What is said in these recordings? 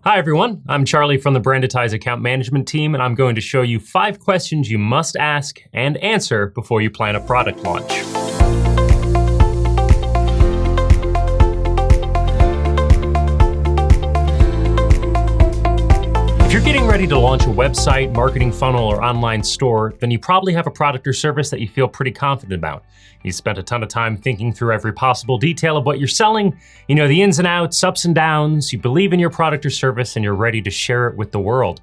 Hi everyone, I'm Charlie from the Brandetize account management team, and I'm going to show you 5 questions you must ask and answer before you plan a product launch. If you're getting ready to launch a website, marketing funnel, or online store, then you probably have a product or service that you feel pretty confident about. You spent a ton of time thinking through every possible detail of what you're selling. You know the ins and outs, ups and downs. You believe in your product or service and you're ready to share it with the world.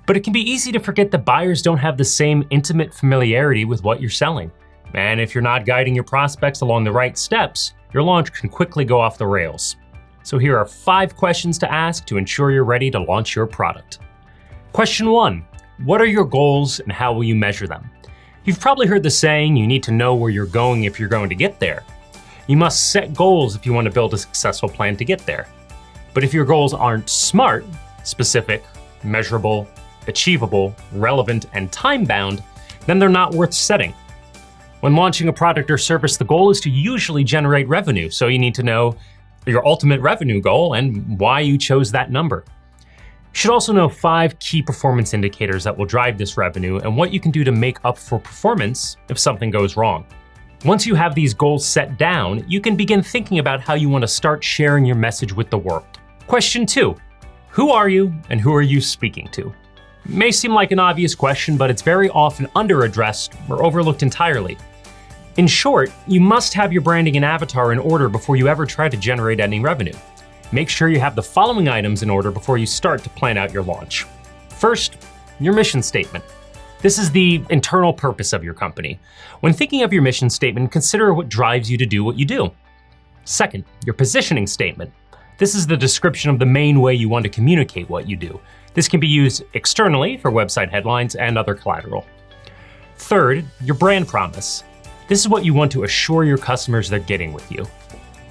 But it can be easy to forget that buyers don't have the same intimate familiarity with what you're selling. And if you're not guiding your prospects along the right steps, your launch can quickly go off the rails. So here are 5 questions to ask to ensure you're ready to launch your product. Question 1, what are your goals and how will you measure them? You've probably heard the saying, you need to know where you're going if you're going to get there. You must set goals if you want to build a successful plan to get there. But if your goals aren't SMART, specific, measurable, achievable, relevant, and time-bound, then they're not worth setting. When launching a product or service, the goal is to usually generate revenue, so you need to know your ultimate revenue goal and why you chose that number. You should also know 5 key performance indicators that will drive this revenue and what you can do to make up for performance if something goes wrong. Once you have these goals set down, you can begin thinking about how you want to start sharing your message with the world. Question 2, who are you and who are you speaking to? It may seem like an obvious question, but it's very often under-addressed or overlooked entirely. In short, you must have your branding and avatar in order before you ever try to generate any revenue. Make sure you have the following items in order before you start to plan out your launch. First, your mission statement. This is the internal purpose of your company. When thinking of your mission statement, consider what drives you to do what you do. Second, your positioning statement. This is the description of the main way you want to communicate what you do. This can be used externally for website headlines and other collateral. Third, your brand promise. This is what you want to assure your customers they're getting with you.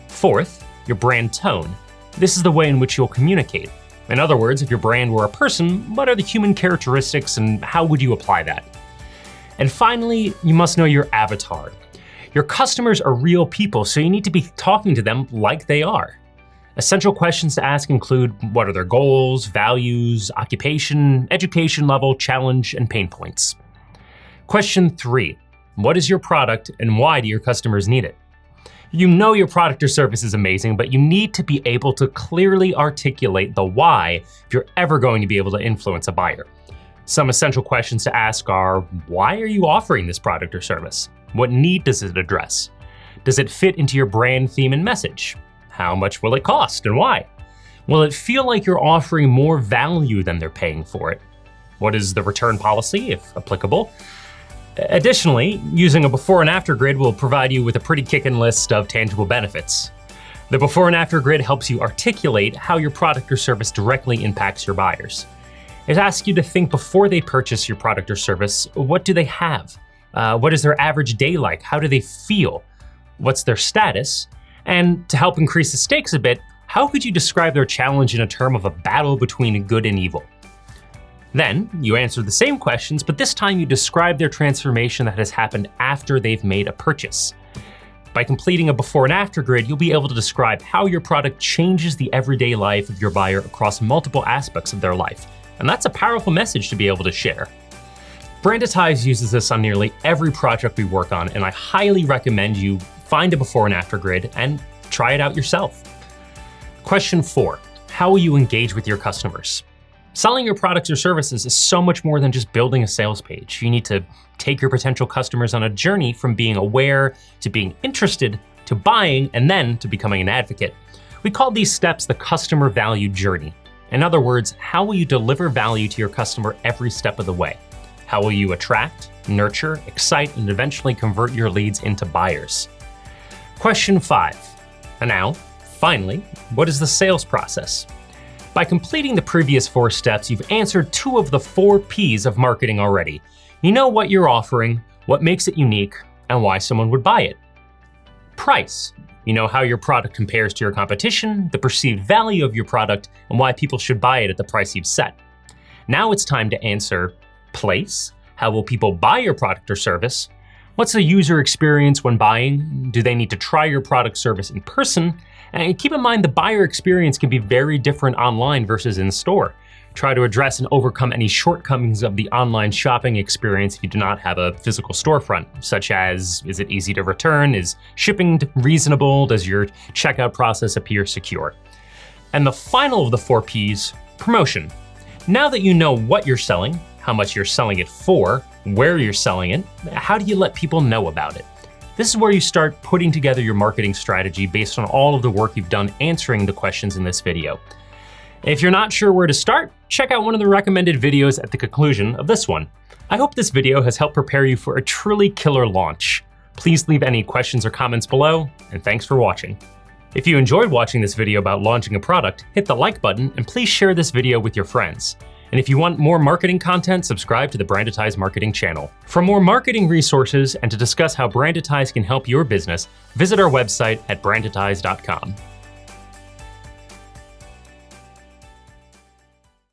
Fourth, your brand tone. This is the way in which you'll communicate. In other words, if your brand were a person, what are the human characteristics and how would you apply that? And finally, you must know your avatar. Your customers are real people, so you need to be talking to them like they are. Essential questions to ask include what are their goals, values, occupation, education level, challenge, and pain points. Question 3. What is your product and why do your customers need it? You know your product or service is amazing, but you need to be able to clearly articulate the why if you're ever going to be able to influence a buyer. Some essential questions to ask are, why are you offering this product or service? What need does it address? Does it fit into your brand theme and message? How much will it cost and why? Will it feel like you're offering more value than they're paying for it? What is the return policy, if applicable? Additionally, using a before and after grid will provide you with a pretty kickin' list of tangible benefits. The before and after grid helps you articulate how your product or service directly impacts your buyers. It asks you to think before they purchase your product or service, what do they have? What is their average day like? How do they feel? What's their status? And to help increase the stakes a bit, how could you describe their challenge in a term of a battle between good and evil? Then, you answer the same questions, but this time you describe their transformation that has happened after they've made a purchase. By completing a before and after grid, you'll be able to describe how your product changes the everyday life of your buyer across multiple aspects of their life. And that's a powerful message to be able to share. Brandetize uses this on nearly every project we work on, and I highly recommend you find a before and after grid and try it out yourself. Question 4, how will you engage with your customers? Selling your products or services is so much more than just building a sales page. You need to take your potential customers on a journey from being aware to being interested to buying and then to becoming an advocate. We call these steps the customer value journey. In other words, how will you deliver value to your customer every step of the way? How will you attract, nurture, excite, and eventually convert your leads into buyers? Question 5. And now, finally, what is the sales process? By completing the previous 4 steps, you've answered 2 of the 4 P's of marketing already. You know what you're offering, what makes it unique, and why someone would buy it. Price. You know how your product compares to your competition, the perceived value of your product, and why people should buy it at the price you've set. Now it's time to answer place. How will people buy your product or service? What's the user experience when buying? Do they need to try your product service in person? And keep in mind the buyer experience can be very different online versus in store. Try to address and overcome any shortcomings of the online shopping experience if you do not have a physical storefront, such as, is it easy to return? Is shipping reasonable? Does your checkout process appear secure? And the final of the 4 Ps, promotion. Now that you know what you're selling, how much you're selling it for, where you're selling it, how do you let people know about it? This is where you start putting together your marketing strategy based on all of the work you've done answering the questions in this video. If you're not sure where to start, check out one of the recommended videos at the conclusion of this one. I hope this video has helped prepare you for a truly killer launch. Please leave any questions or comments below, and thanks for watching. If you enjoyed watching this video about launching a product, hit the like button and please share this video with your friends. And if you want more marketing content, subscribe to the Brandetize marketing channel. For more marketing resources and to discuss how Brandetize can help your business, visit our website at brandetize.com.